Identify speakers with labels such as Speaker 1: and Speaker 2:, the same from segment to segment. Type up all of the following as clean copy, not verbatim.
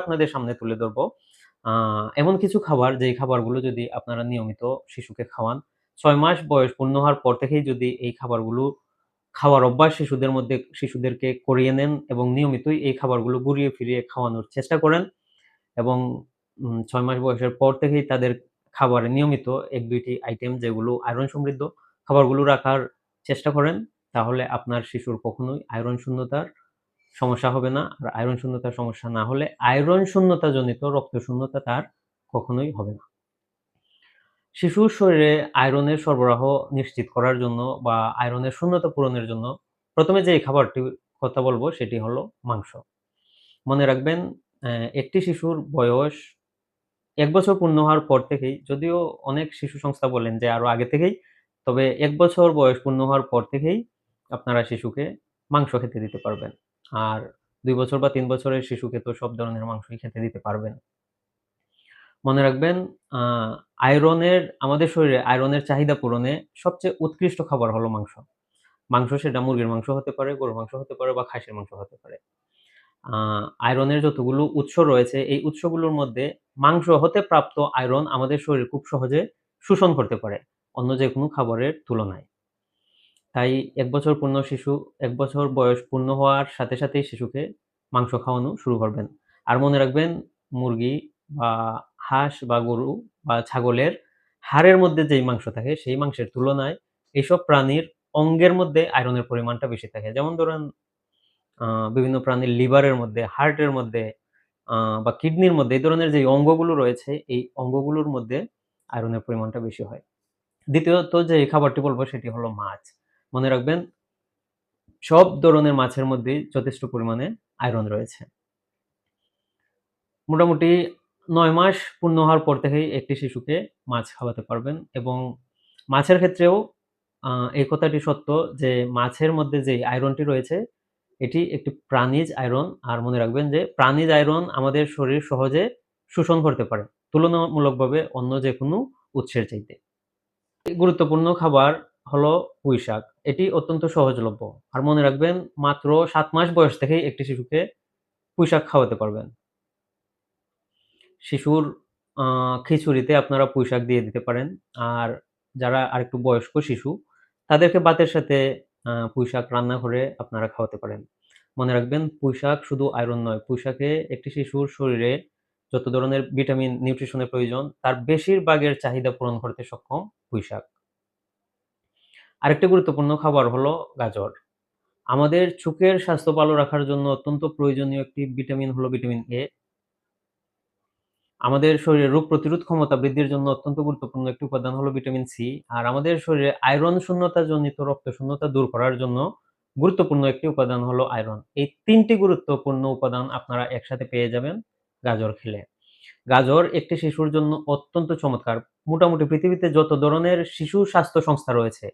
Speaker 1: আপনাদের সামনে তুলে ধরবো। এমন কিছু খাবার যেই খাবারগুলো যদি আপনারা নিয়মিত শিশুকে খাওয়ান, ৬ মাস বয়স পূর্ণ হওয়ার পর থেকেই যদি এই খাবারগুলো খাওয়ার অভ্যাস শিশুদেরকে করিয়ে নেন এবং নিয়মিতই এই খাবারগুলো ঘুরিয়ে ফিরিয়ে খাওয়ানোর চেষ্টা করেন এবং ৬ মাস বয়সের পর থেকেই তাদের খাবারে নিয়মিত ১-২ টি আইটেম যেগুলো আয়রন সমৃদ্ধ খাবারগুলো রাখার চেষ্টা করেন, তাহলে আপনার শিশুর কখনোই আয়রন শূন্যতার সমস্যা হবে না। আর আয়রন শূন্যতার সমস্যা না হলে আয়রন শূন্যতাজনিত রক্ত শূন্যতা তার কখনোই হবে না। শিশুর শরীরে আয়রনের সরবরাহ নিশ্চিত করার জন্য বা আয়রনের শূন্যতা পূরণের জন্য ১ম এ যেই খাবারটির কথা বলব সেটি হলো মাংস। মনে রাখবেন একটি শিশুর বয়স ১ বছর পূর্ণ হওয়ার পর থেকেই, যদিও অনেক শিশু সংস্থা বলেন যে আরো আগে থেকেই, তবে ১ বছর বয়স পূর্ণ হওয়ার পর থেকেই আপনারা শিশুকে মাংস খেতে দিতে পারবেন। আর ২ বছর বা ৩ বছরের শিশুকে তো সব ধরনের মাংসই খেতে দিতে পারবেন। মনে রাখবেন আ আমাদের শরীরে আয়রনের চাহিদা পূরণে সবচেয়ে উৎকৃষ্ট খাবার হলো মাংস। মাংস সেটা মুরগির মাংস হতে পারে, গরুর মাংস হতে পারে বা খাসির মাংস হতে পারে। আ আয়রনের যতগুলো উৎস রয়েছে, এই উৎসগুলোর মধ্যে মাংস হতে প্রাপ্ত আয়রন আমাদের শরীর খুব সহজে শোষণ করতে পারে, অন্য যেকোনো খাবারের তুলনায়। তাই ১ বছর বয়স পূর্ণ হওয়ার সাথে সাথেই শিশুকে মাংস খাওয়ানো শুরু করবেন। আর মনে রাখবেন মুরগি বা হাঁস বা গরু বা ছাগলের হাড়ের মধ্যে যেই মাংস থাকে, সেই মাংসের তুলনায় এসব প্রাণীর অঙ্গের মধ্যে আয়রনের পরিমাণটা বেশি থাকে। যেমন ধরেন আ বিভিন্ন প্রাণীর লিভারের মধ্যে, হার্টের মধ্যে আ বা কিডনির মধ্যে এই ধরনের যে অঙ্গগুলো রয়েছে, এই অঙ্গগুলোর মধ্যে আয়রনের পরিমাণটা বেশি হয়। দ্বিতীয়ত যে খাবারটি বলব সেটি হলো মাছ। মনে রাখবেন সব ধরনের মাছের মধ্যেই যথেষ্ট পরিমাণে আয়রন রয়েছে। মোটামুটি ৯ মাস পূর্ণ হওয়ার পর থেকেই একটি শিশুকে মাছ খাওয়াতে পারবেন এবং মাছের ক্ষেত্রেও এই কথাটি সত্য যে মাছের মধ্যে যে আয়রনটি রয়েছে এটি একটি প্রাণিজ আয়রন। আর মনে রাখবেন যে প্রাণিজ আয়রন আমাদের শরীর সহজে শোষণ করতে পারে, তুলনামূলকভাবে অন্য যেকোনো উৎসের চাইতে। গুরুত্বপূর্ণ খাবার হলো পুঁইশাক। এটি অত্যন্ত সহজলভ্য। আর মনে রাখবেন মাত্র ৭ মাস বয়স থেকেই একটি শিশুকে পুঁইশাক খাওয়াতে পারবেন। শিশুর আ খিচুড়িতে আপনারা পুঁইশাক দিয়ে দিতে পারেন। আর যারা আরেকটু বয়স্ক শিশু, তাদেরকে ভাতের সাথে পুঁইশাক রান্না করে আপনারা খাওয়াতে পারেন। মনে রাখবেন পুঁইশাক শুধু আয়রন নয়, পুঁইশাকে একটি শিশুর শরীরে যত ধরনের ভিটামিন, নিউট্রিশন এর প্রয়োজন, তার বেশিরভাগের চাহিদা পূরণ করতে সক্ষম পুঁইশাক। আরেকটি গুরুত্বপূর্ণ খাবার হলো গাজর। আমাদের চোখের স্বাস্থ্য ভালো রাখার জন্য অত্যন্ত প্রয়োজনীয় একটি ভিটামিন হলো ভিটামিন এ। আমাদের শরীরে রোগ প্রতিরোধ ক্ষমতা বৃদ্ধির জন্য অত্যন্ত গুরুত্বপূর্ণ একটি উপাদান হলো ভিটামিন সি। আর আমাদের শরীরে আয়রন শূন্যতাজনিত রক্ত শূন্যতা দূর করার জন্য গুরুত্বপূর্ণ একটি উপাদান হলো আয়রন। এই ৩ টি গুরুত্বপূর্ণ উপাদান আপনারা একসাথে পেয়ে যাবেন গাজর খেলে। গাজর একটি শিশুর জন্য অত্যন্ত চমৎকার। মোটামুটি পৃথিবীতে যত ধরনের শিশু স্বাস্থ্য সংস্থা রয়েছে,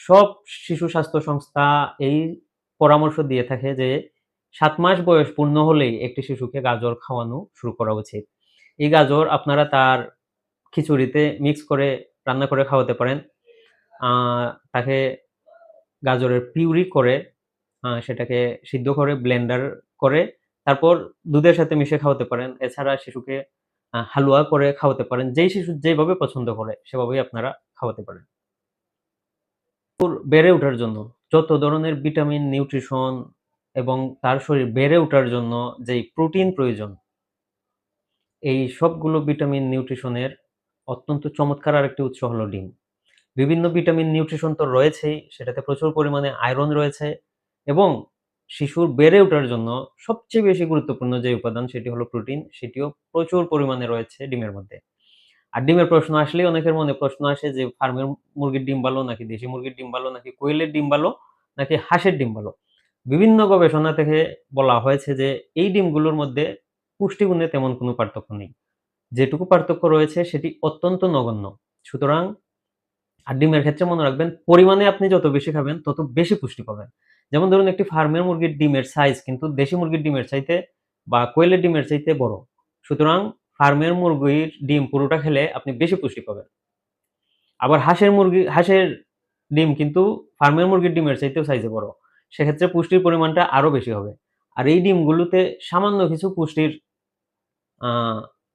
Speaker 1: সব শিশু স্বাস্থ্য সংস্থা এই পরামর্শ দিয়ে থাকে যে ৭ মাস বয়স পূর্ণ হলেই একটি শিশুকে গাজর খাওয়ানো শুরু করা উচিত। এই গাজর আপনারা তার খিচুড়িতে মিক্স করে রান্না করে খাওয়াতে পারেন। আ তাকে গাজরের পিউরি করে সেটাকে সিদ্ধ করে ব্লেন্ডার করে তারপর দুধের সাথে মিশিয়ে খাওয়াতে পারেন। এছাড়া শিশুকে হালুয়া করে খাওয়াতে পারেন। যেই শিশু যেভাবে পছন্দ করে সেভাবেই আপনারা খাওয়াতে পারেন। বেড়ে ওঠার জন্য যত ধরনের ভিটামিন, নিউট্রিশন এবং তার শরীর বেড়ে ওঠার জন্য যেই প্রোটিন প্রয়োজন, এই সবগুলো ভিটামিন, নিউট্রিশনের অত্যন্ত চমৎকার আরেকটি উৎস হলো ডিম। বিভিন্ন ভিটামিন, নিউট্রিশন তো রয়েছেই, সেটাতে প্রচুর পরিমাণে আয়রন রয়েছে এবং শিশুর বেড়ে ওঠার জন্য সবচেয়ে বেশি গুরুত্বপূর্ণ যে উপাদান সেটি হলো প্রোটিন, সেটিও প্রচুর পরিমাণে রয়েছে ডিমের মধ্যে। আর ডিমের প্রশ্ন আসলেই অনেকের মনে প্রশ্ন আসে যে ফার্মের মুরগির ডিম ভালো নাকি দেশি মুরগির ডিম ভালো নাকি কোয়েলের ডিম ভালো নাকি হাঁসের ডিম ভালো? বিভিন্ন গবেষণা থেকে বলা হয়েছে যে এই ডিমগুলোর মধ্যে পুষ্টিগুণে তেমন কোনো পার্থক্য নেই। যেটুকু পার্থক্য রয়েছে সেটি অত্যন্ত নগণ্য। সুতরাং ডিমের ক্ষেত্রে মনে রাখবেন পরিমাণে আপনি যত বেশি খাবেন তত বেশি পুষ্টি পাবেন। যেমন ধরুন একটি ফার্মের মুরগির ডিমের সাইজ কিন্তু দেশি মুরগির ডিমের চাইতে বা কোয়েলের ডিমের চাইতে বড়। সুতরাং ফার্মের মুরগির ডিম পুরোটা খেলে আপনি বেশি পুষ্টি পাবেন। আবার হাঁসের ডিম কিন্তু ফার্মের মুরগির ডিমের চাইতেও সাইজে বড়। সেক্ষেত্রে পুষ্টির পরিমাণটা আরো বেশি হবে। আর এই ডিমগুলোতে সামান্য কিছু পুষ্টির আ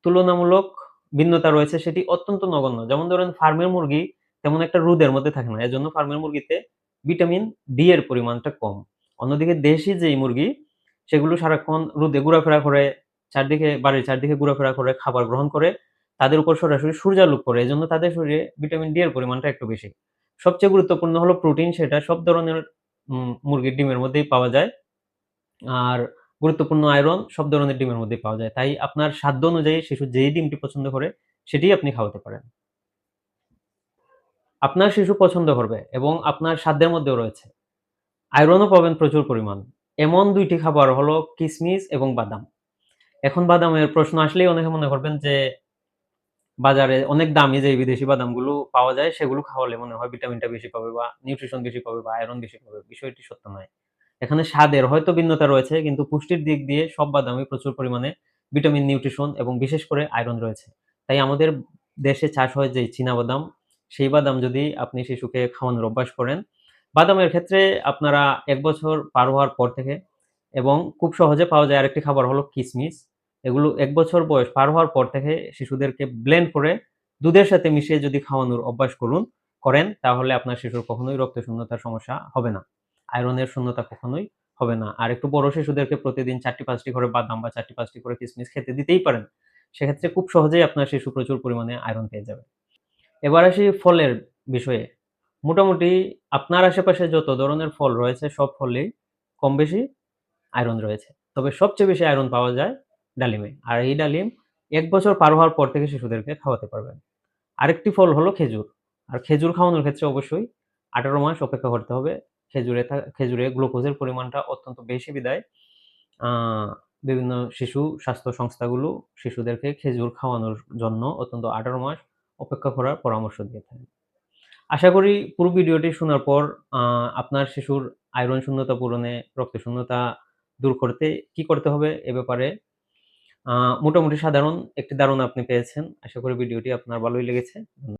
Speaker 1: তুলনামূলক ভিন্নতা রয়েছে সেটি অত্যন্ত নগণ্য। যেমন ধরেন ফার্মের মুরগি তেমন একটা রোদের মধ্যে থাকে না। এজন্য ফার্মের মুরগিতে ভিটামিন ডি এর পরিমাণটা কম। অন্যদিকে দেশি যেই মুরগি সেগুলো সারাক্ষণ রোদে ঘোরাফেরা করে, বাড়ির চারদিকে ঘোরাফেরা করে, খাবার গ্রহণ করে, তাদের উপর সরাসরি সূর্যালোক পড়ে। এজন্য তাদের শরীরে ভিটামিন ডি এর পরিমাণটা একটু বেশি। সবচেয়ে গুরুত্বপূর্ণ হলো প্রোটিন, সেটা সব ধরনের মুরগির ডিমের মধ্যেই পাওয়া যায়। আর গুরুত্বপূর্ণ আয়রন সব ধরনের ডিমের মধ্যেই পাওয়া যায়। তাই আপনার সাধ্য অনুযায়ী শিশু যেই ডিমটি পছন্দ করে সেটিই আপনি খাওয়াতে পারেন। আপনার শিশু পছন্দ করবে এবং আপনার সাধ্যের মধ্যেও রয়েছে। আয়রনও পাবেন প্রচুর পরিমাণ। এমন ২ টি খাবার হলো কিসমিস এবং বাদাম। এখন বাদামের প্রশ্ন আসলেই অনেকে মনে করবেন যে বাজারে অনেক দামি যে বিদেশি বাদামগুলো পাওয়া যায় সেগুলো খাওয়ালে মনে হয় ভিটামিনটা বেশি পাবে বা নিউট্রিশন বেশি পাবে বা আয়রন বেশি পাবে। বিষয়টি সত্য নয়। এখানে স্বাদের হয়তো ভিন্নতা রয়েছে কিন্তু পুষ্টির দিক দিয়ে সব বাদামই প্রচুর পরিমাণে ভিটামিন, নিউট্রিশন এবং বিশেষ করে আয়রন রয়েছে। তাই আমাদের দেশে চাষ হয় যে চীনাবাদাম, সেই বাদাম যদি আপনি শিশুকে খাওয়ানোর অভ্যাস করেন, বাদামের ক্ষেত্রে আপনারা ১ বছর পার হওয়ার পর থেকে এবং খুব সহজে পাওয়া যায় আরেকটি খাবার হলো কিসমিস। এগুলো ১ বছর বয়স পার হওয়ার পর থেকে শিশুদেরকে ব্লেন্ড করে দুধের সাথে মিশিয়ে যদি খাওয়ানোর অভ্যাস করেন তাহলে আপনার শিশুর কখনোই রক্তশূন্যতার সমস্যা হবে না। আয়রনের শূন্যতা কখনোই হবে না। আর একটু বড় শিশুদেরকে প্রতিদিন ৪ টি ৫ টি করে বাদাম বা ৪ টি ৫ টি করে কিসমিস খেতে দিতেই পারেন। সেক্ষেত্রে খুব সহজেই আপনার শিশু প্রচুর পরিমাণে আয়রন পেয়ে যাবে। এবার আসি ফলের বিষয়ে। মোটামুটি আপনার আশেপাশে যত ধরনের ফল রয়েছে সব ফলেই কম বেশি আয়রন রয়েছে। তবে সবচেয়ে বেশি আয়রন পাওয়া যায় ডালিমে। আর এই ডালিম ১ বছর পার হওয়ার পর থেকে শিশুদেরকে খাওয়াতে পারবেন। আরেকটি ফল হলো খেজুর। আর খেজুর খাওয়ানোর ক্ষেত্রে অবশ্যই ১৮ মাস অপেক্ষা করতে হবে। খেজুরে গ্লুকোজের পরিমাণটা অত্যন্ত বেশি বিধায় আ বিভিন্ন শিশু স্বাস্থ্য সংস্থাগুলো শিশুদেরকে খেজুর খাওয়ানোর জন্য অত্যন্ত ১৮ মাস অপেক্ষা করার পরামর্শ দিয়ে থাকে। আশা করি পুরো ভিডিওটি শোনার পর আ আপনার শিশুর আয়রন শূন্যতা পূরণে, রক্ত শূন্যতা দূর করতে কি করতে হবে এ ব্যাপারে আ মোটামুটি সাধারণ একটি ধারণা আপনি পেয়েছেন। আশা করি ভিডিওটি আপনার ভালোই লেগেছে।